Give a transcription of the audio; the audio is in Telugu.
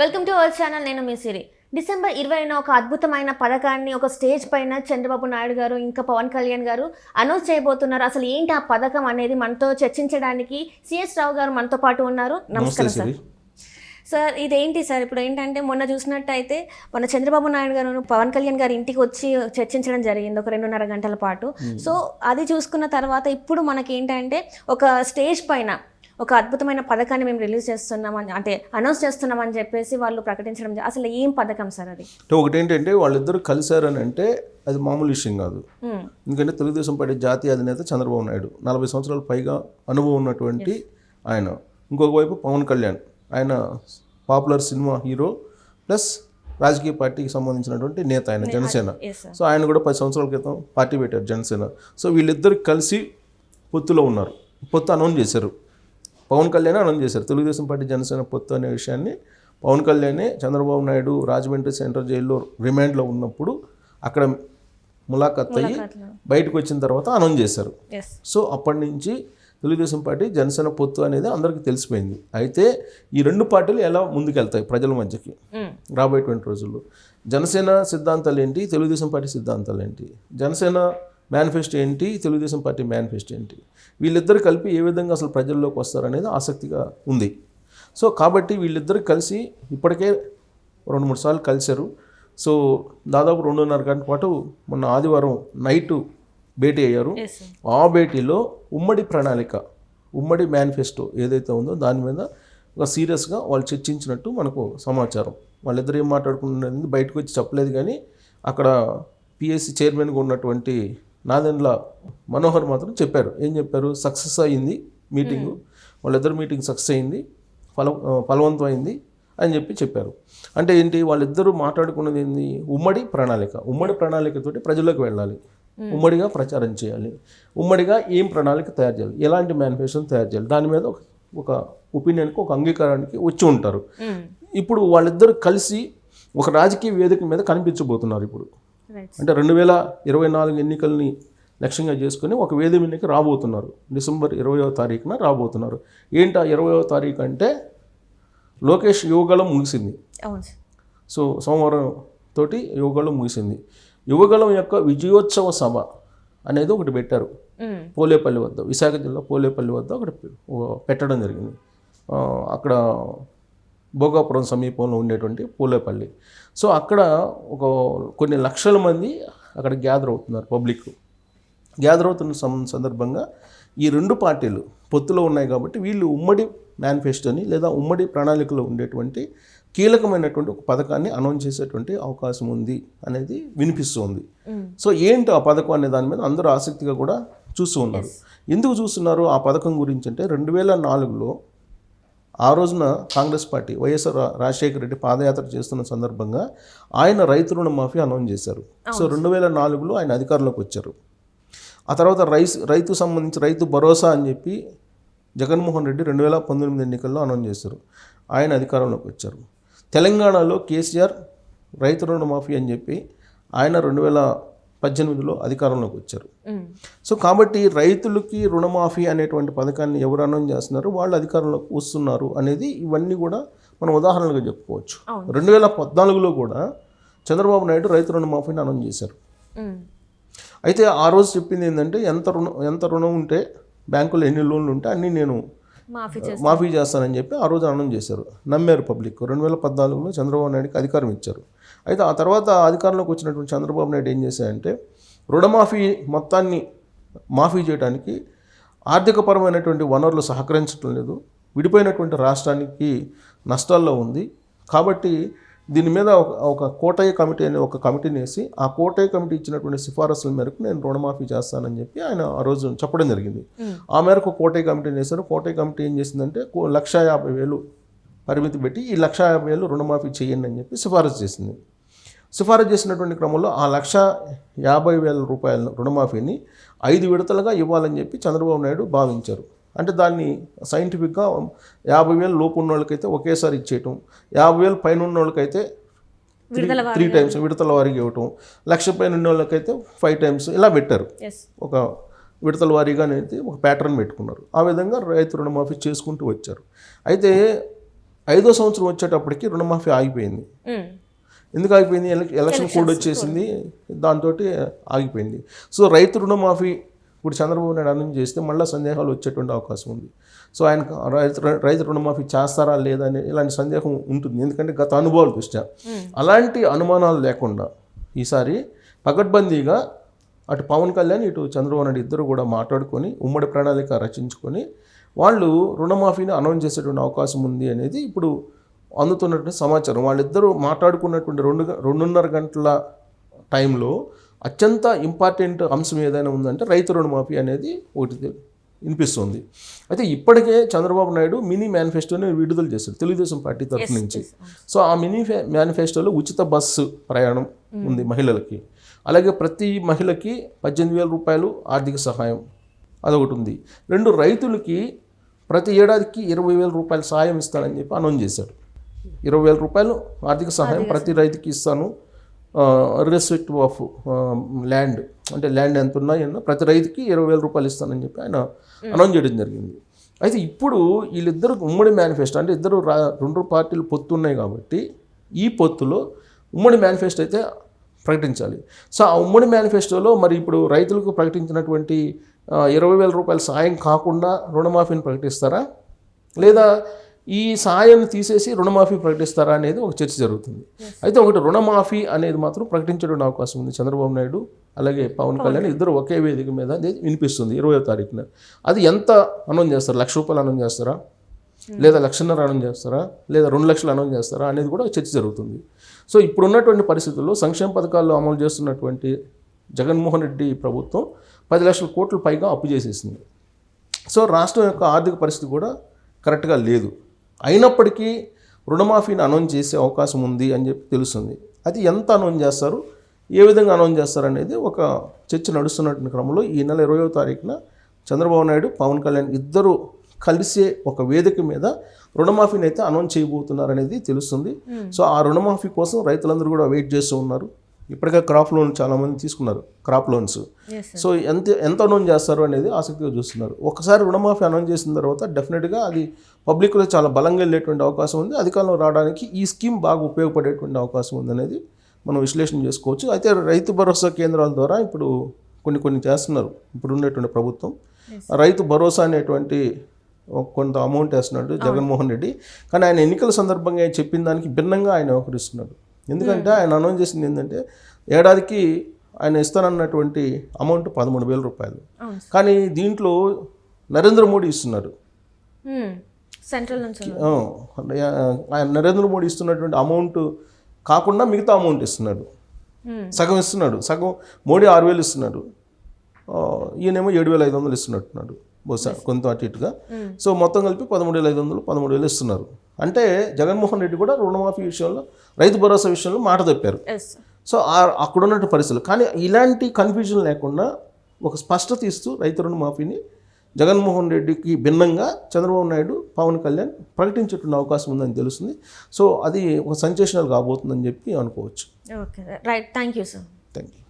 Welcome to our channel. నేను మీ సిరి. డిసెంబర్ 20న ఒక అద్భుతమైన పథకాన్ని ఒక స్టేజ్ పైన చంద్రబాబు నాయుడు గారు ఇంకా పవన్ కళ్యాణ్ గారు అనౌన్స్ చేయబోతున్నారు. అసలు ఏంటి ఆ పథకం అనేది మనతో చర్చించడానికి సిఎస్ రావు గారు మనతో పాటు ఉన్నారు. నమస్కారం సార్. సార్ ఇదేంటి సార్, ఇప్పుడు ఏంటంటే మొన్న చూసినట్టయితే మన చంద్రబాబు నాయుడు గారు పవన్ కళ్యాణ్ గారి ఇంటికి వచ్చి చర్చించడం జరిగింది ఒక 2.5 గంటల పాటు. సో అది చూసుకున్న తర్వాత ఇప్పుడు మనకి ఏంటంటే ఒక స్టేజ్ పైన ఒక అద్భుతమైన పథకాన్ని మేము రిలీజ్ చేస్తున్నామని అంటే అనౌన్స్ చేస్తున్నామని చెప్పేసి వాళ్ళు ప్రకటించడం. అసలు ఏం పథకం సార్ అది? ఒకటి ఏంటంటే వాళ్ళిద్దరు కలిశారని అంటే అది మామూలు విషయం కాదు. ఎందుకంటే తెలుగుదేశం పార్టీ జాతీయ అధినేత చంద్రబాబు నాయుడు 40 సంవత్సరాల పైగా అనుభవం ఉన్నటువంటి ఆయన, ఇంకొక వైపు పవన్ కళ్యాణ్, ఆయన పాపులర్ సినిమా హీరో ప్లస్ రాజకీయ పార్టీకి సంబంధించినటువంటి నేత, ఆయన జనసేన. సో ఆయన కూడా 10 సంవత్సరాల క్రితం పార్టీ పెట్టారు జనసేన. సో వీళ్ళిద్దరు కలిసి పొత్తులో ఉన్నారు. పొత్తు అనౌన్స్ చేశారు, పవన్ కళ్యాణ్ అనౌన్స్ చేశారు. తెలుగుదేశం పార్టీ జనసేన పొత్తు అనే విషయాన్ని పవన్ కళ్యాణే చంద్రబాబు నాయుడు రాజమండ్రి సెంట్రల్ జైల్లో రిమాండ్లో ఉన్నప్పుడు అక్కడ ములాఖత్ అయ్యి బయటకు వచ్చిన తర్వాత అనౌన్స్ చేశారు. సో అప్పటి నుంచి తెలుగుదేశం పార్టీ జనసేన పొత్తు అనేది అందరికీ తెలిసిపోయింది. అయితే ఈ రెండు పార్టీలు ఎలా ముందుకెళ్తాయి ప్రజల మధ్యకి రాబోయేటువంటి రోజుల్లో, జనసేన సిద్ధాంతాలు ఏంటి, తెలుగుదేశం పార్టీ సిద్ధాంతాలు ఏంటి, జనసేన మేనిఫెస్టో ఏంటి, తెలుగుదేశం పార్టీ మేనిఫెస్టో ఏంటి, వీళ్ళిద్దరు కలిపి ఏ విధంగా అసలు ప్రజల్లోకి వస్తారనేది ఆసక్తిగా ఉంది. సో కాబట్టి వీళ్ళిద్దరు కలిసి ఇప్పటికే 2-3 సార్లు కలిశారు. సో దాదాపు 2.5 గంటల పాటు మొన్న ఆదివారం నైటు భేటీ అయ్యారు. ఆ భేటీలో ఉమ్మడి ప్రణాళిక, ఉమ్మడి మేనిఫెస్టో ఏదైతే ఉందో దాని మీద ఒక సీరియస్గా వాళ్ళు చర్చించినట్టు మనకు సమాచారం. వాళ్ళిద్దరు ఏం మాట్లాడుకుంటున్నది బయటకు వచ్చి చెప్పలేదు, కానీ అక్కడ పిఎస్సి చైర్మన్గా ఉన్నటువంటి నాదెండ్ల మనోహర్ మాత్రం చెప్పారు. ఏం చెప్పారు? సక్సెస్ అయ్యింది మీటింగు, వాళ్ళిద్దరు మీటింగ్ సక్సెస్ అయింది, ఫలవంతం అయింది అని చెప్పారు. అంటే ఏంటి, వాళ్ళిద్దరూ మాట్లాడుకున్నది ఏంది? ఉమ్మడి ప్రణాళిక. ఉమ్మడి ప్రణాళికతోటి ప్రజల్లోకి వెళ్ళాలి, ఉమ్మడిగా ప్రచారం చేయాలి, ఉమ్మడిగా ఏం ప్రణాళిక తయారు చేయాలి, ఎలాంటి మేనిఫెస్టోని తయారు చేయాలి, దాని మీద ఒక ఒపీనియన్కి, ఒక అంగీకారానికి వచ్చి ఉంటారు. ఇప్పుడు వాళ్ళిద్దరు కలిసి ఒక రాజకీయ వేదిక మీద కనిపించబోతున్నారు. ఇప్పుడు అంటే 2024 ఎన్నికల్ని లక్ష్యంగా చేసుకుని ఒక వేదిక మీదకి రాబోతున్నారు. డిసెంబర్ 20వ తారీఖున రాబోతున్నారు. ఏంటి ఆ 20వ తారీఖు అంటే లోకేష్ యువగళం ముగిసింది. సో సోమవారం తోటి యువగళం ముగిసింది. యువగళం యొక్క విజయోత్సవ సభ అనేది ఒకటి పెట్టారు పోలేపల్లి వద్ద, విశాఖ జిల్లా పోలేపల్లి వద్ద ఒకటి పెట్టడం జరిగింది. అక్కడ భోగాపురం సమీపంలో ఉండేటువంటి పోలేపల్లి. సో అక్కడ కొన్ని లక్షల మంది అక్కడ గ్యాదర్ అవుతున్నారు. పబ్లిక్ గ్యాదర్ అవుతున్న సందర్భంగా ఈ రెండు పార్టీలు పొత్తులో ఉన్నాయి కాబట్టి వీళ్ళు ఉమ్మడి మేనిఫెస్టోని లేదా ఉమ్మడి ప్రణాళికలో ఉండేటువంటి కీలకమైనటువంటి ఒక పథకాన్ని అనౌన్స్ చేసేటువంటి అవకాశం ఉంది అనేది వినిపిస్తుంది. సో ఏంటి ఆ పథకం అనే దాని మీద అందరూ ఆసక్తిగా కూడా చూస్తూ ఉన్నారు. ఎందుకు చూస్తున్నారు ఆ పథకం గురించి అంటే 2004లో ఆ రోజున కాంగ్రెస్ పార్టీ వైఎస్ఆర్ రాజశేఖర రెడ్డి పాదయాత్ర చేస్తున్న సందర్భంగా ఆయన రైతు రుణమాఫీ అనౌన్స్ చేశారు. సో 2004లో ఆయన అధికారంలోకి వచ్చారు. ఆ తర్వాత రైతు సంబంధించి రైతు భరోసా అని చెప్పి జగన్మోహన్ రెడ్డి 2019 ఎన్నికల్లో అనౌన్స్ చేశారు. ఆయన అధికారంలోకి వచ్చారు. తెలంగాణలో కేసీఆర్ రైతు రుణమాఫీ అని చెప్పి ఆయన 2018లో అధికారంలోకి వచ్చారు. సో కాబట్టి రైతులకి రుణమాఫీ అనేటువంటి పథకాన్ని ఎవరు అనౌన్స్ చేస్తున్నారు, వాళ్ళు అధికారంలోకి వస్తున్నారు అనేది ఇవన్నీ కూడా మనం ఉదాహరణలుగా చెప్పుకోవచ్చు. 2014లో కూడా చంద్రబాబు నాయుడు రైతు రుణమాఫీని అనౌన్స్ చేశారు. అయితే ఆ రోజు చెప్పింది ఏంటంటే ఎంత రుణం ఉంటే బ్యాంకులో ఎన్ని లోన్లు ఉంటే అన్నీ నేను మాఫీ చేస్తానని చెప్పి ఆ రోజు అనౌన్స్ చేశారు. నమ్మారు పబ్లిక్. 2014లో చంద్రబాబు నాయుడుకి అధికారం ఇచ్చారు. అయితే ఆ తర్వాత అధికారంలోకి వచ్చినటువంటి చంద్రబాబు నాయుడు ఏం చేశారంటే రుణమాఫీ మొత్తాన్ని మాఫీ చేయడానికి ఆర్థికపరమైనటువంటి వనరులు సహకరించడం లేదు, విడిపోయినటువంటి రాష్ట్రానికి నష్టాల్లో ఉంది, కాబట్టి దీని మీద ఒక కోటయ్య కమిటీ అనే ఒక కమిటీని వేసి ఆ కోటయ్య కమిటీ ఇచ్చినటువంటి సిఫారసుల మేరకు నేను రుణమాఫీ చేస్తానని చెప్పి ఆయన ఆ రోజు చెప్పడం జరిగింది. ఆ మేరకు కోటయ్య కమిటీని వేశారు. కోటయ్య కమిటీ ఏం చేసిందంటే 1,50,000 పరిమితి పెట్టి ఈ 1,50,000 రుణమాఫీ చేయండి అని చెప్పి సిఫారసు చేసింది. సిఫారసు చేసినటువంటి క్రమంలో ఆ 1,50,000 రూపాయల రుణమాఫీని 5 విడతలుగా ఇవ్వాలని చెప్పి చంద్రబాబు నాయుడు భావించారు. అంటే దాన్ని సైంటిఫిక్గా 50,000 లోపు ఉన్న వాళ్ళకైతే ఒకేసారి ఇచ్చేయటం, 50,000 పైన ఉన్న వాళ్ళకైతే 3 టైమ్స్ విడతల వారికి ఇవ్వటం, 1,00,000 పైన ఉన్న వాళ్ళకైతే 5 టైమ్స్ ఇలా పెట్టారు. ఒక విడతల వారీగా అనేది ఒక ప్యాటర్న్ పెట్టుకున్నారు. ఆ విధంగా రైతు రుణమాఫీ చేసుకుంటూ వచ్చారు. అయితే 5వ సంవత్సరం వచ్చేటప్పటికి రుణమాఫీ ఆగిపోయింది. ఎందుకు ఆగిపోయింది? ఎలక్షన్ కోడ్ వచ్చేసింది, దాంతో ఆగిపోయింది. సో రైతు రుణమాఫీ ఇప్పుడు చంద్రబాబు నాయుడు అనౌన్స్ చేస్తే మళ్ళీ సందేహాలు వచ్చేటువంటి అవకాశం ఉంది. సో ఆయన రైతు రుణమాఫీ చేస్తారా లేదా అని ఇలాంటి సందేహం ఉంటుంది, ఎందుకంటే గత అనుభవాల దృష్ట్యా. అలాంటి అనుమానాలు లేకుండా ఈసారి పకడ్బందీగా అటు పవన్ కళ్యాణ్ ఇటు చంద్రబాబు నాయుడు ఇద్దరు కూడా మాట్లాడుకొని ఉమ్మడి ప్రణాళిక రచించుకొని వాళ్ళు రుణమాఫీని అనౌన్స్ చేసేటువంటి అవకాశం ఉంది అనేది ఇప్పుడు అందుతున్నటువంటి సమాచారం. వాళ్ళిద్దరూ మాట్లాడుకున్నటువంటి 2.5 గంటల టైంలో అత్యంత ఇంపార్టెంట్ అంశం ఏదైనా ఉందంటే రైతు రుణమాఫీ అనేది ఒకటి వినిపిస్తుంది. అయితే ఇప్పటికే చంద్రబాబు నాయుడు మినీ మేనిఫెస్టోని విడుదల చేశారు తెలుగుదేశం పార్టీ తరఫు నుంచి. సో ఆ మినీ మేనిఫెస్టోలో ఉచిత బస్సు ప్రయాణం ఉంది మహిళలకి, అలాగే ప్రతి మహిళకి 18,000 రూపాయలు ఆర్థిక సహాయం అదొకటి ఉంది. 2 రైతులకి ప్రతి ఏడాదికి 20,000 రూపాయలు సహాయం ఇస్తానని చెప్పి అనౌన్స్ చేశాడు. 20,000 రూపాయలు ఆర్థిక సహాయం ప్రతి రైతుకి ఇస్తాను, ఇర్రెస్పెక్టివ్ ఆఫ్ ల్యాండ్, అంటే ల్యాండ్ ఎంత ఉన్నాయన్నా ప్రతి రైతుకి 20,000 రూపాయలు ఇస్తానని చెప్పి ఆయన అనౌన్స్ చేయడం జరిగింది. అయితే ఇప్పుడు వీళ్ళిద్దరు ఉమ్మడి మేనిఫెస్టో, అంటే ఇద్దరు 2 పార్టీలు పొత్తు ఉన్నాయి కాబట్టి ఈ పొత్తులో ఉమ్మడి మేనిఫెస్టో అయితే ప్రకటించాలి. సో ఆ ఉమ్మడి మేనిఫెస్టోలో మరి ఇప్పుడు రైతులకు ప్రకటించినటువంటి 20,000 రూపాయల సాయం కాకుండా రుణమాఫీని ప్రకటిస్తారా, లేదా ఈ సాయాన్ని తీసేసి రుణమాఫీ ప్రకటిస్తారా అనేది ఒక చర్చ జరుగుతుంది. అయితే ఒకటి రుణమాఫీ అనేది మాత్రం ప్రకటించడానికి అవకాశం ఉంది. చంద్రబాబు నాయుడు అలాగే పవన్ కళ్యాణ్ ఇద్దరు ఒకే వేదిక మీద అనేది వినిపిస్తుంది 20వ తారీఖున. అది ఎంత అనౌన్స్ చేస్తారు? 1,00,000 రూపాయలు అనౌన్స్ చేస్తారా, లేదా 1,50,000 అనౌన్స్ చేస్తారా, లేదా 2 లక్షలు అనౌన్స్ చేస్తారా అనేది కూడా చర్చ జరుగుతుంది. సో ఇప్పుడున్నటువంటి పరిస్థితుల్లో సంక్షేమ పథకాల్లో అమలు చేస్తున్నటువంటి జగన్మోహన్ రెడ్డి ప్రభుత్వం 10 లక్షల కోట్ల పైగా అప్పు చేసేసింది. సో రాష్ట్రం యొక్క ఆర్థిక పరిస్థితి కూడా కరెక్ట్గా లేదు. అయినప్పటికీ రుణమాఫీని అనౌన్స్ చేసే అవకాశం ఉంది అని చెప్పి తెలుస్తుంది. అది ఎంత అనౌన్స్ చేస్తారు, ఏ విధంగా అనౌన్స్ చేస్తారు అనేది ఒక చర్చ నడుస్తున్నటువంటి క్రమంలో ఈ నెల 20వ తారీఖున చంద్రబాబు నాయుడు పవన్ కళ్యాణ్ ఇద్దరు కలిసే ఒక వేదిక మీద రుణమాఫీని అయితే అనౌన్స్ చేయబోతున్నారు అనేది తెలుస్తుంది. సో ఆ రుణమాఫీ కోసం రైతులందరూ కూడా వెయిట్ చేస్తూ ఉన్నారు. ఇప్పటికే క్రాప్ లోన్ చాలామంది తీసుకున్నారు, క్రాప్ లోన్స్. సో ఎంత అనౌన్స్ చేస్తారు అనేది ఆసక్తిగా చూస్తున్నారు. ఒకసారి రుణమాఫీ అనౌన్స్ చేసిన తర్వాత డెఫినెట్గా అది పబ్లిక్లో చాలా బలంగా వెళ్ళేటువంటి అవకాశం ఉంది. అధికారంలో రావడానికి ఈ స్కీమ్ బాగా ఉపయోగపడేటువంటి అవకాశం ఉంది అనేది మనం విశ్లేషణ చేసుకోవచ్చు. అయితే రైతు భరోసా కేంద్రాల ద్వారా ఇప్పుడు కొన్ని చేస్తున్నారు ఇప్పుడు ఉండేటువంటి ప్రభుత్వం. రైతు భరోసా అనేటువంటి కొంత అమౌంట్ వేస్తున్నాడు జగన్మోహన్ రెడ్డి. కానీ ఆయన ఎన్నికల సందర్భంగా చెప్పిన దానికి భిన్నంగా ఆయన వ్యవహరిస్తున్నాడు. ఎందుకంటే ఆయన అనౌన్స్ చేసింది ఏంటంటే ఏడాదికి ఆయన ఇస్తానన్నటువంటి అమౌంట్ 13,000 రూపాయలు. కానీ దీంట్లో నరేంద్ర మోడీ ఇస్తున్నారు, సెంట్రల్ నుంచి ఆయన నరేంద్ర మోడీ ఇస్తున్నటువంటి అమౌంట్ కాకుండా మిగతా అమౌంట్ ఇస్తున్నాడు, సగం ఇస్తున్నాడు. సగం మోడీ 6,000 ఇస్తున్నాడు, ఈయనేమో 7,500 ఇస్తున్నట్టున్నాడు బహుశా కొంత అటు ఇటుగా. సో మొత్తం కలిపి 13,500 13,000 ఇస్తున్నారు. అంటే జగన్మోహన్ రెడ్డి కూడా రుణమాఫీ విషయంలో రైతు భరోసా విషయంలో మాట తప్పారు. సో అక్కడ ఉన్నట్టు పరిస్థితులు. కానీ ఇలాంటి కన్ఫ్యూజన్ లేకుండా ఒక స్పష్టత ఇస్తూ రైతు రుణమాఫీని జగన్మోహన్ రెడ్డికి భిన్నంగా చంద్రబాబు నాయుడు పవన్ కళ్యాణ్ ప్రకటించేటువంటి అవకాశం ఉందని తెలుస్తుంది. సో అది ఒక సెన్సేషనల్ కాబోతుందని చెప్పి అనుకోవచ్చు. Okay right, thank you sir. Thank you.